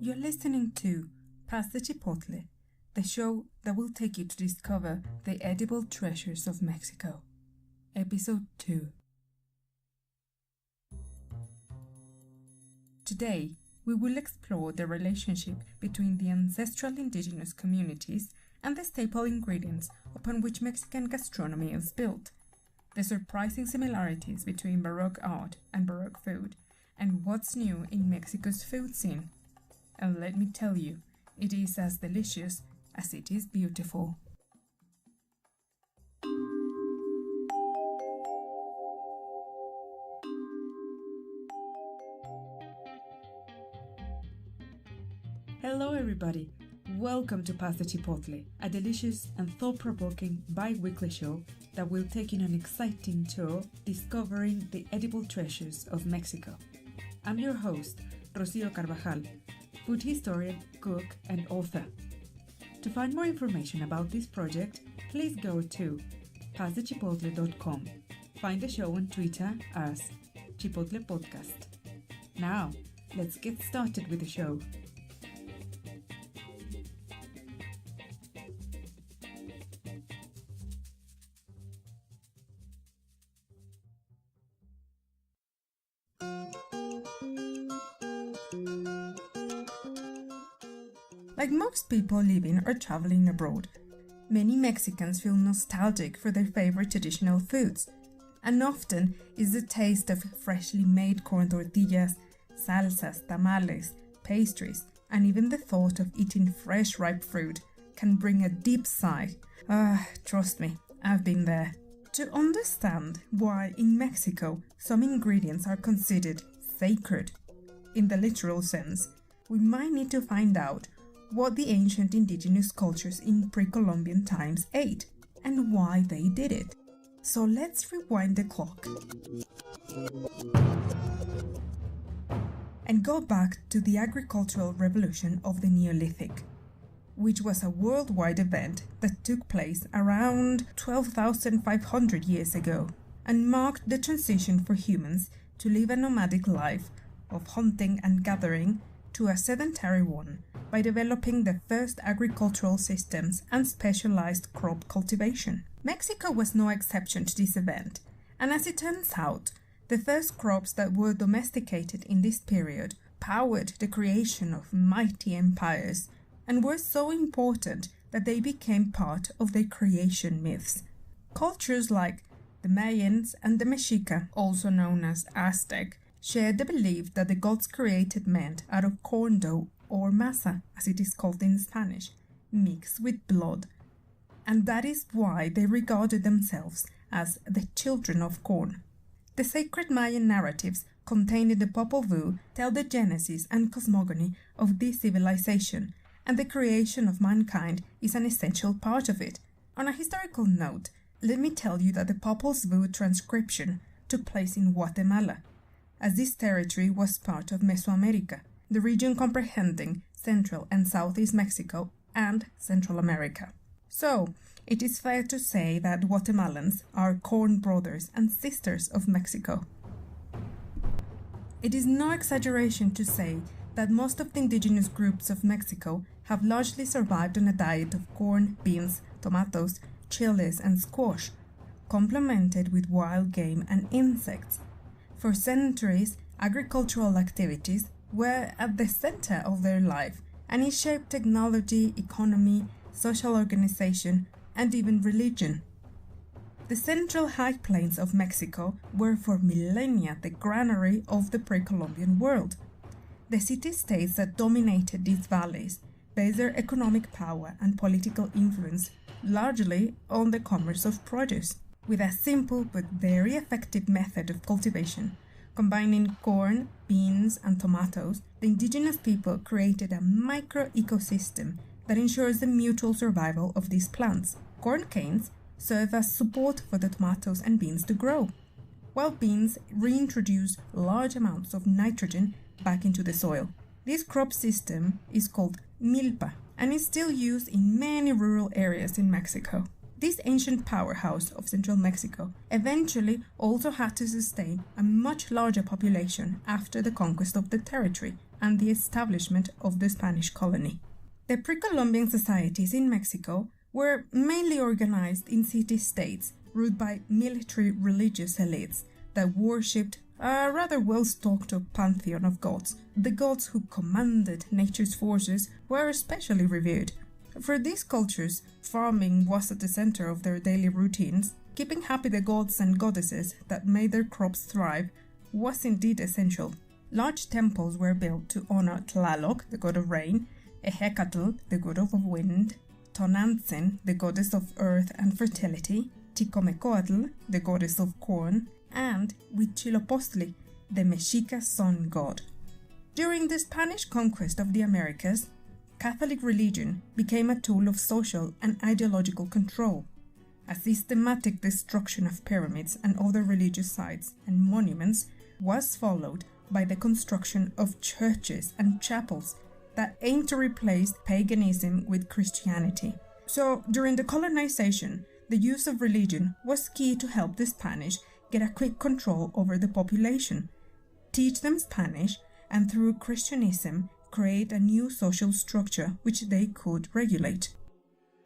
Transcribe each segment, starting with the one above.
You're listening to Past the Chipotle, the show that will take you to discover the edible treasures of Mexico. Ep.02. Today, we will explore the relationship between the ancestral indigenous communities and the staple ingredients upon which Mexican gastronomy is built, the surprising similarities between Baroque art and Baroque food, and what's new in Mexico's food scene. And let me tell you, it is as delicious as it is beautiful. Hello everybody, welcome to Past the Chipotle, a delicious and thought-provoking bi-weekly show that will take you on an exciting tour discovering the edible treasures of Mexico. I'm your host, Rocio Carvajal, food historian, cook, and author. To find more information about this project, please go to pastthechipotle.com. Find the show on Twitter as Chipotle Podcast. Now, let's get started with the show. Like most people living or traveling abroad, many Mexicans feel nostalgic for their favorite traditional foods, and often is the taste of freshly made corn tortillas, salsas, tamales, pastries, and even the thought of eating fresh ripe fruit can bring a deep sigh. Trust me, I've been there. To understand why in Mexico some ingredients are considered sacred, in the literal sense, we might need to find out what the ancient indigenous cultures in pre-Columbian times ate and why they did it. So let's rewind the clock and go back to the agricultural revolution of the Neolithic, which was a worldwide event that took place around 12,500 years ago and marked the transition for humans to live a nomadic life of hunting and gathering to a sedentary one by developing the first agricultural systems and specialized crop cultivation. Mexico was no exception to this event, and as it turns out, the first crops that were domesticated in this period powered the creation of mighty empires and were so important that they became part of their creation myths. Cultures like the Mayans and the Mexica, also known as Aztec, shared the belief that the gods created men out of corn dough or masa, as it is called in Spanish, mixed with blood. And that is why they regarded themselves as the children of corn. The sacred Mayan narratives contained in the Popol Vuh tell the genesis and cosmogony of this civilization, and the creation of mankind is an essential part of it. On a historical note, let me tell you that the Popol Vuh transcription took place in Guatemala, as this territory was part of Mesoamerica, the region comprehending Central and Southeast Mexico and Central America. So, it is fair to say that Guatemalans are corn brothers and sisters of Mexico. It is no exaggeration to say that most of the indigenous groups of Mexico have largely survived on a diet of corn, beans, tomatoes, chilies, and squash, complemented with wild game and insects. For centuries, agricultural activities were at the center of their life, and it shaped technology, economy, social organization, and even religion. The central high plains of Mexico were for millennia the granary of the pre-Columbian world. The city-states that dominated these valleys based their economic power and political influence largely on the commerce of produce, with a simple but very effective method of cultivation. Combining corn, beans, and tomatoes, the indigenous people created a micro-ecosystem that ensures the mutual survival of these plants. Corn canes serve as support for the tomatoes and beans to grow, while beans reintroduce large amounts of nitrogen back into the soil. This crop system is called milpa and is still used in many rural areas in Mexico. This ancient powerhouse of central Mexico eventually also had to sustain a much larger population after the conquest of the territory and the establishment of the Spanish colony. The pre-Columbian societies in Mexico were mainly organized in city-states ruled by military religious elites that worshipped a rather well-stocked pantheon of gods. The gods who commanded nature's forces were especially revered. For these cultures, farming was at the center of their daily routines. Keeping happy the gods and goddesses that made their crops thrive was indeed essential. Large temples were built to honor Tlaloc, the god of rain, Ehecatl, the god of wind, Tonantzin, the goddess of earth and fertility, Chicomecoatl, the goddess of corn, and Huitzilopochtli, the Mexica sun god. During the Spanish conquest of the Americas, Catholic religion became a tool of social and ideological control. A systematic destruction of pyramids and other religious sites and monuments was followed by the construction of churches and chapels that aimed to replace paganism with Christianity. So, during the colonization, the use of religion was key to help the Spanish get a quick control over the population, teach them Spanish, and through Christianism, create a new social structure which they could regulate.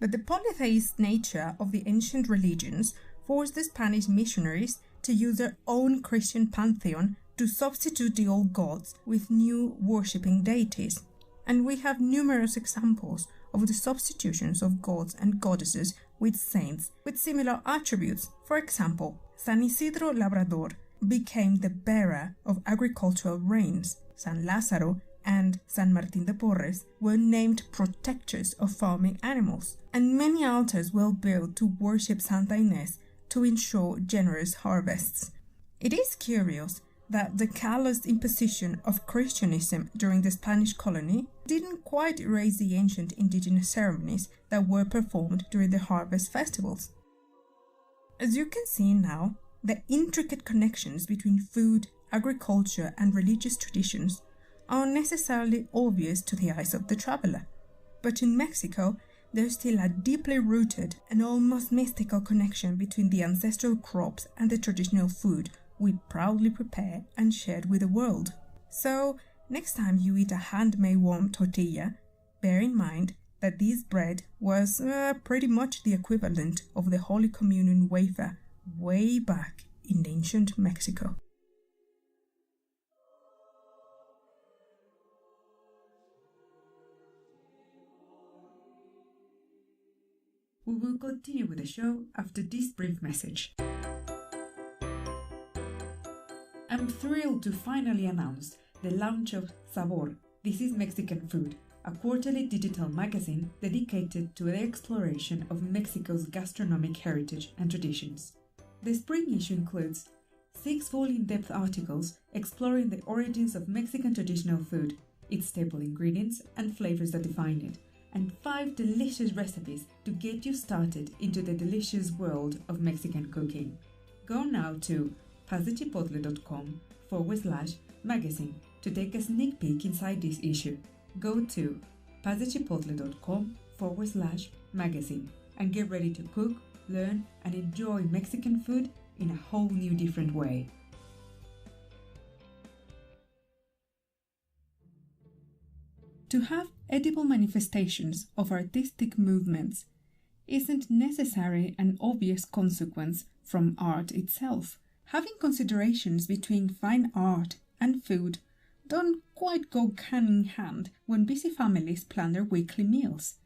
But the polytheist nature of the ancient religions forced the Spanish missionaries to use their own Christian pantheon to substitute the old gods with new worshipping deities. And we have numerous examples of the substitutions of gods and goddesses with saints with similar attributes. For example, San Isidro Labrador became the bearer of agricultural rains. San Lázaro and San Martín de Porres were named protectors of farming animals, and many altars were built to worship Santa Ynez to ensure generous harvests. It is curious that the callous imposition of Christianism during the Spanish colony didn't quite erase the ancient indigenous ceremonies that were performed during the harvest festivals. As you can see now, the intricate connections between food, agriculture, and religious traditions are necessarily obvious to the eyes of the traveler. But in Mexico, there's still a deeply rooted and almost mystical connection between the ancestral crops and the traditional food we proudly prepare and share with the world. So, next time you eat a handmade warm tortilla, bear in mind that this bread was pretty much the equivalent of the Holy Communion wafer way back in ancient Mexico. We will continue with the show after this brief message. I'm thrilled to finally announce the launch of SABOR. This is Mexican Food, a quarterly digital magazine dedicated to the exploration of Mexico's gastronomic heritage and traditions. The spring issue includes 6 full in-depth articles exploring the origins of Mexican traditional food, its staple ingredients and flavors that define it, and 5 delicious recipes to get you started into the delicious world of Mexican cooking. Go now to pazdechipotle.com/magazine to take a sneak peek inside this issue. Go to pazdechipotle.com/magazine and get ready to cook, learn, and enjoy Mexican food in a whole new different way. To have edible manifestations of artistic movements isn't necessarily an obvious consequence from art itself. Having considerations between fine art and food don't quite go hand in hand when busy families plan their weekly meals.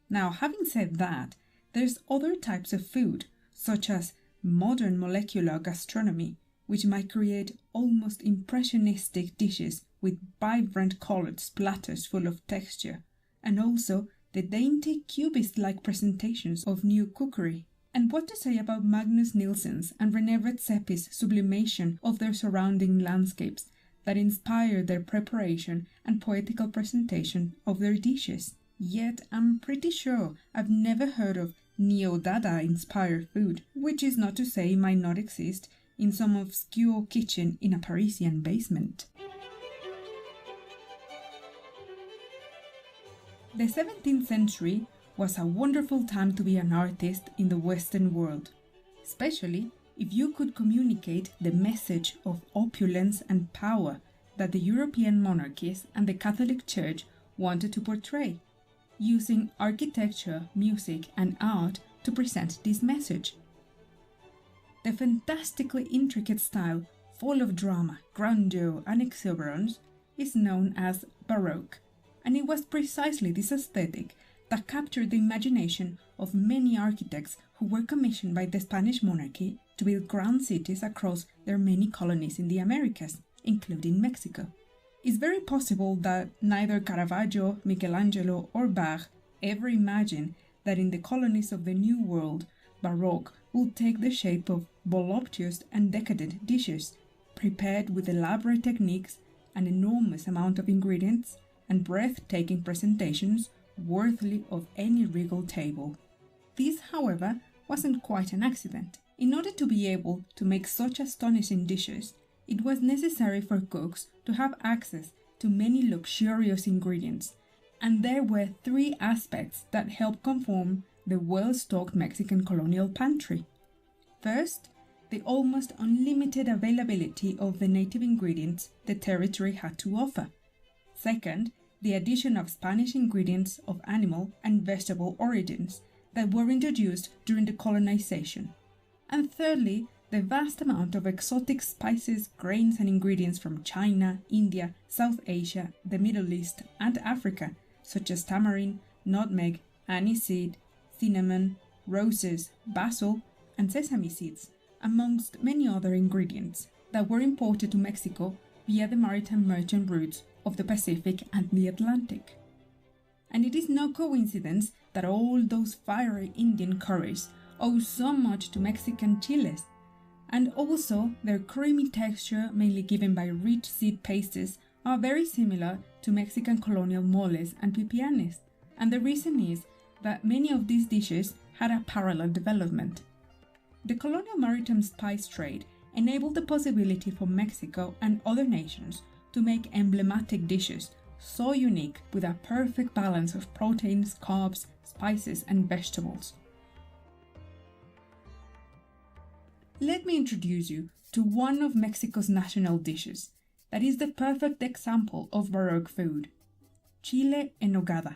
Now, having said that, there's other types of food, such as modern molecular gastronomy, which might create almost impressionistic dishes with vibrant colored splatters full of texture, and also the dainty cubist-like presentations of new cookery. And what to say about Magnus Nilsson's and René Redzepi's sublimation of their surrounding landscapes that inspired their preparation and poetical presentation of their dishes? Yet I'm pretty sure I've never heard of Neo-Dada-inspired food, which is not to say it might not exist in some obscure kitchen in a Parisian basement. The 17th century was a wonderful time to be an artist in the Western world, especially if you could communicate the message of opulence and power that the European monarchies and the Catholic Church wanted to portray, using architecture, music, and art to present this message. The fantastically intricate style, full of drama, grandeur, and exuberance, is known as Baroque, and it was precisely this aesthetic that captured the imagination of many architects who were commissioned by the Spanish monarchy to build grand cities across their many colonies in the Americas, including Mexico. It's very possible that neither Caravaggio, Michelangelo, or Bach ever imagined that in the colonies of the New World, Baroque would take the shape of voluptuous and decadent dishes, prepared with elaborate techniques, an enormous amount of ingredients, and breathtaking presentations worthy of any regal table. This, however, wasn't quite an accident. In order to be able to make such astonishing dishes, it was necessary for cooks to have access to many luxurious ingredients, and there were three aspects that helped conform the well-stocked Mexican colonial pantry. First, the almost unlimited availability of the native ingredients the territory had to offer. Second, the addition of Spanish ingredients of animal and vegetable origins that were introduced during the colonization. And thirdly, the vast amount of exotic spices, grains, and ingredients from China, India, South Asia, the Middle East, and Africa, such as tamarind, nutmeg, aniseed, cinnamon, roses, basil, and sesame seeds, amongst many other ingredients that were imported to Mexico via the maritime merchant routes of the Pacific and the Atlantic. And it is no coincidence that all those fiery Indian curries owe so much to Mexican chiles, and also their creamy texture, mainly given by rich seed pastes, are very similar to Mexican colonial moles and pipianes, and the reason is that many of these dishes had a parallel development. The colonial maritime spice trade enabled the possibility for Mexico and other nations to make emblematic dishes so unique with a perfect balance of proteins, carbs, spices, and vegetables. Let me introduce you to one of Mexico's national dishes that is the perfect example of Baroque food, chile en nogada,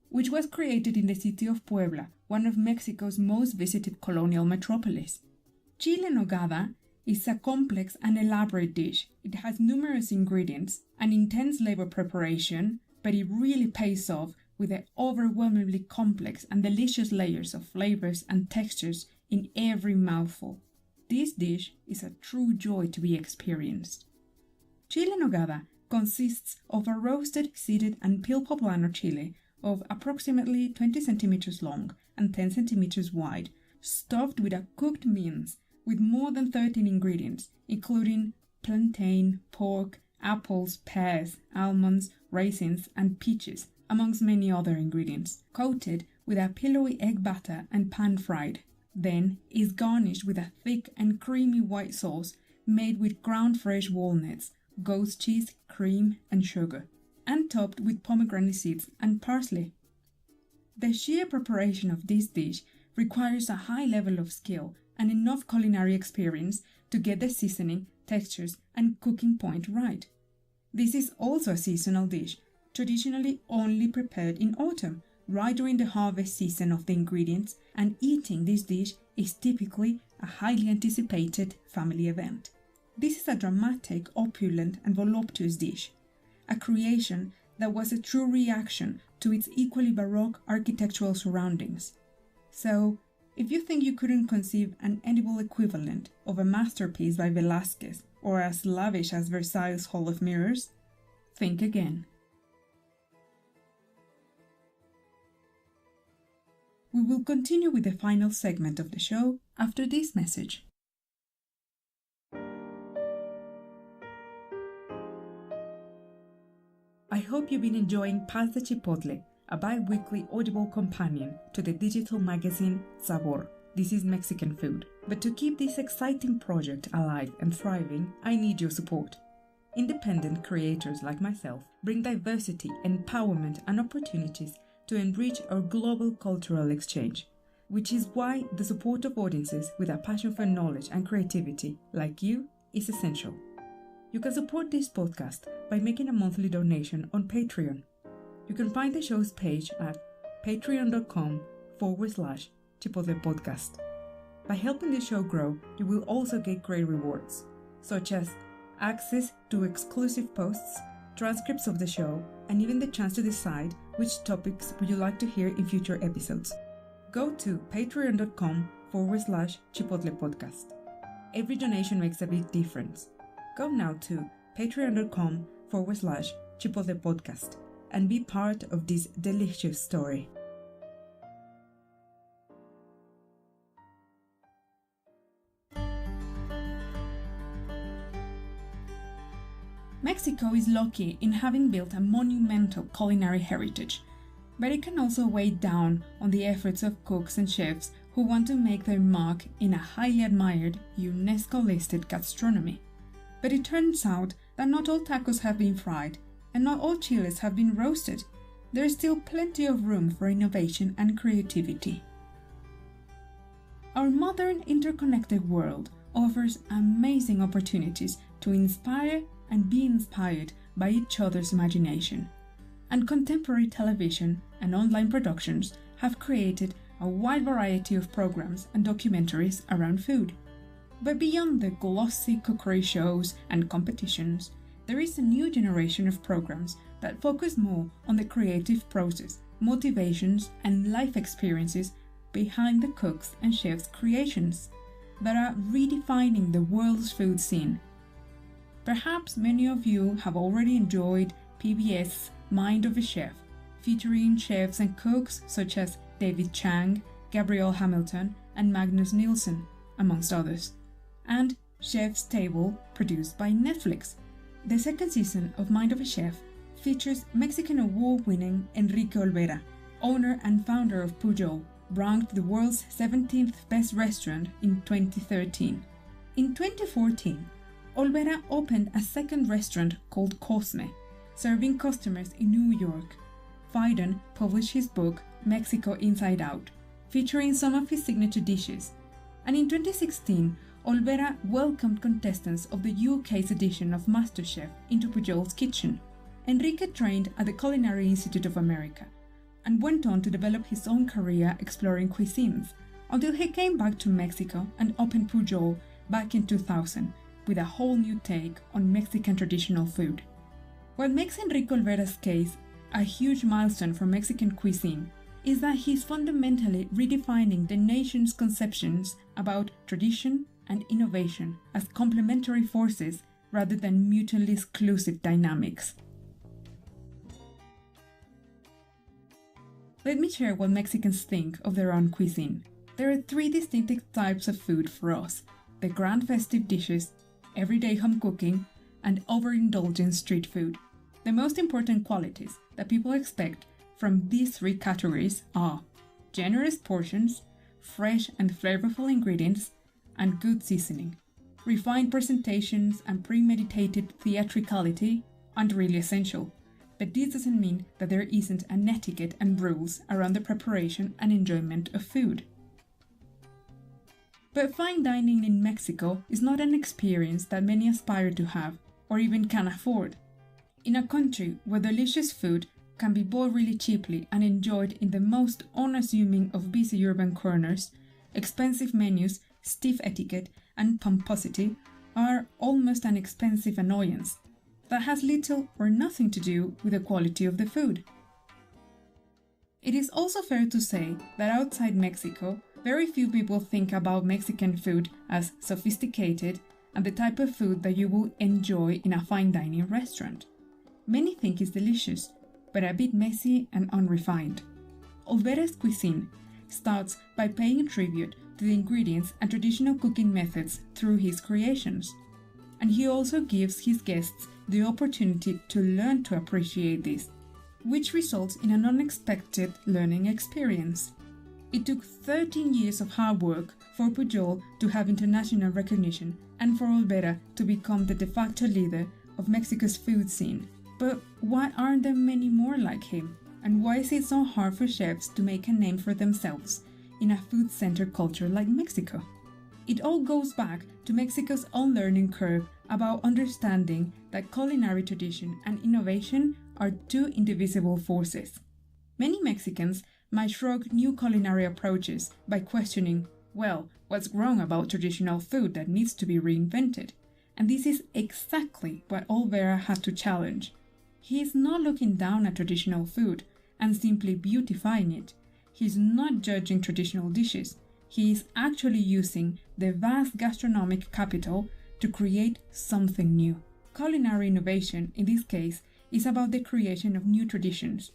which was created in the city of Puebla, one of Mexico's most visited colonial metropolis. Chile en nogada is a complex and elaborate dish. It has numerous ingredients, an intense labor preparation, but it really pays off with the overwhelmingly complex and delicious layers of flavors and textures in every mouthful. This dish is a true joy to be experienced. Chile en nogada consists of a roasted, seeded, and peeled poblano chile of approximately 20 centimeters long and 10 centimeters wide, stuffed with a cooked mince with more than 13 ingredients, including plantain, pork, apples, pears, almonds, raisins, and peaches, amongst many other ingredients, coated with a pillowy egg batter and pan-fried. Then is garnished with a thick and creamy white sauce made with ground fresh walnuts, goat's cheese, cream, and sugar, and topped with pomegranate seeds and parsley. The sheer preparation of this dish requires a high level of skill and enough culinary experience to get the seasoning, textures, and cooking point right. This is also a seasonal dish, traditionally only prepared in autumn, right during the harvest season of the ingredients, and eating this dish is typically a highly anticipated family event. This is a dramatic, opulent, and voluptuous dish, a creation that was a true reaction to its equally Baroque architectural surroundings. So, if you think you couldn't conceive an edible equivalent of a masterpiece by Velázquez or as lavish as Versailles' Hall of Mirrors, think again. We will continue with the final segment of the show after this message. I hope you've been enjoying Paz de Chipotle, a bi-weekly audible companion to the digital magazine SABOR. This is Mexican food. But to keep this exciting project alive and thriving, I need your support. Independent creators like myself bring diversity, empowerment, and opportunities to enrich our global cultural exchange, which is why the support of audiences with a passion for knowledge and creativity, like you, is essential. You can support this podcast by making a monthly donation on Patreon. You can find the show's page at patreon.com/Chipotle Podcast. By helping the show grow, you will also get great rewards, such as access to exclusive posts, transcripts of the show, and even the chance to decide which topics would you like to hear in future episodes. Go to patreon.com/Chipotle Podcast. Every donation makes a big difference. Go now to patreon.com/Chipotle Podcast and be part of this delicious story. Mexico is lucky in having built a monumental culinary heritage, but it can also weigh down on the efforts of cooks and chefs who want to make their mark in a highly admired UNESCO-listed gastronomy. But it turns out that not all tacos have been fried, and not all chiles have been roasted. There is still plenty of room for innovation and creativity. Our modern interconnected world offers amazing opportunities to inspire and be inspired by each other's imagination. And contemporary television and online productions have created a wide variety of programs and documentaries around food. But beyond the glossy cookery shows and competitions, there is a new generation of programs that focus more on the creative process, motivations, and life experiences behind the cooks' and chefs' creations that are redefining the world's food scene. Perhaps many of you have already enjoyed PBS's Mind of a Chef, featuring chefs and cooks such as David Chang, Gabrielle Hamilton, and Magnus Nielsen, amongst others, and Chef's Table, produced by Netflix. The second season of Mind of a Chef features Mexican award-winning Enrique Olvera, owner and founder of Pujol, ranked the world's 17th best restaurant in 2013. In 2014, Olvera opened a second restaurant called Cosme, serving customers in New York. Fiden published his book Mexico Inside Out, featuring some of his signature dishes. And in 2016, Olvera welcomed contestants of the UK's edition of MasterChef into Pujol's kitchen. Enrique trained at the Culinary Institute of America and went on to develop his own career exploring cuisines until he came back to Mexico and opened Pujol back in 2000 with a whole new take on Mexican traditional food. What makes Enrique Olvera's case a huge milestone for Mexican cuisine is that he's fundamentally redefining the nation's conceptions about tradition and innovation as complementary forces rather than mutually exclusive dynamics. Let me share what Mexicans think of their own cuisine. There are three distinctive types of food for us: the grand festive dishes, everyday home cooking, and overindulgent street food. The most important qualities that people expect from these three categories are generous portions, fresh and flavorful ingredients, and good seasoning. Refined presentations and premeditated theatricality aren't really essential, but this doesn't mean that there isn't an etiquette and rules around the preparation and enjoyment of food. But fine dining in Mexico is not an experience that many aspire to have or even can afford. In a country where delicious food can be bought really cheaply and enjoyed in the most unassuming of busy urban corners, expensive menus, stiff etiquette, and pomposity are almost an expensive annoyance that has little or nothing to do with the quality of the food. It is also fair to say that outside Mexico, very few people think about Mexican food as sophisticated and the type of food that you will enjoy in a fine dining restaurant. Many think it's delicious, but a bit messy and unrefined. Olvera's cuisine starts by paying tribute to the ingredients and traditional cooking methods through his creations. And he also gives his guests the opportunity to learn to appreciate this, which results in an unexpected learning experience. It took 13 years of hard work for Pujol to have international recognition and for Olvera to become the de facto leader of Mexico's food scene. But why aren't there many more like him? And why is it so hard for chefs to make a name for themselves in a food-centered culture like Mexico? It all goes back to Mexico's own learning curve about understanding that culinary tradition and innovation are two indivisible forces. Many Mexicans might shrug new culinary approaches by questioning, well, what's wrong about traditional food that needs to be reinvented? And this is exactly what Olvera had to challenge. He is not looking down at traditional food and simply beautifying it. He's not judging traditional dishes. He is actually using the vast gastronomic capital to create something new. Culinary innovation, in this case, is about the creation of new traditions.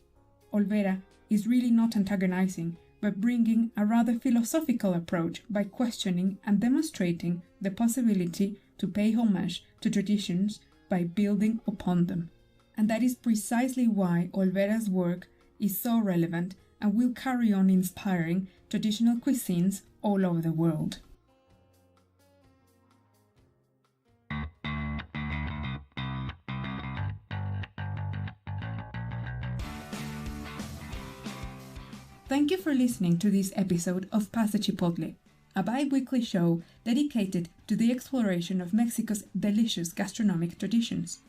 Olvera is really not antagonizing, but bringing a rather philosophical approach by questioning and demonstrating the possibility to pay homage to traditions by building upon them. And that is precisely why Olvera's work is so relevant and will carry on inspiring traditional cuisines all over the world. Thank you for listening to this episode of Pasa Chipotle, a bi-weekly show dedicated to the exploration of Mexico's delicious gastronomic traditions.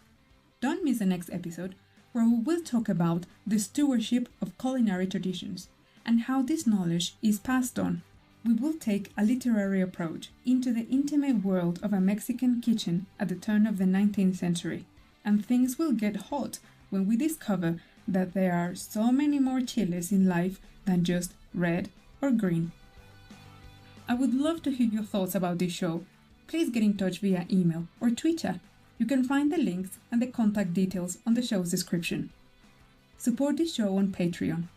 Don't miss the next episode, where we will talk about the stewardship of culinary traditions and how this knowledge is passed on. We will take a literary approach into the intimate world of a Mexican kitchen at the turn of the 19th century, and things will get hot when we discover that there are so many more chiles in life than just red or green. I would love to hear your thoughts about this show. Please get in touch via email or Twitter. You can find the links and the contact details on the show's description. Support this show on Patreon.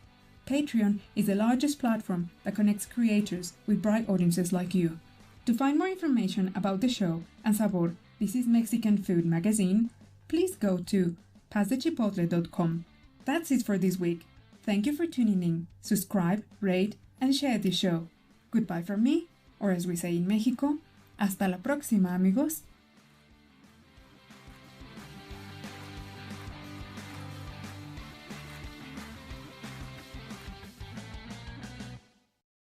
Patreon is the largest platform that connects creators with bright audiences like you. To find more information about the show and SABOR, This is Mexican Food magazine, please go to pasachipotle.com. That's it for this week. Thank you for tuning in. Subscribe, rate, and share this show. Goodbye from me, or as we say in Mexico, hasta la próxima, amigos.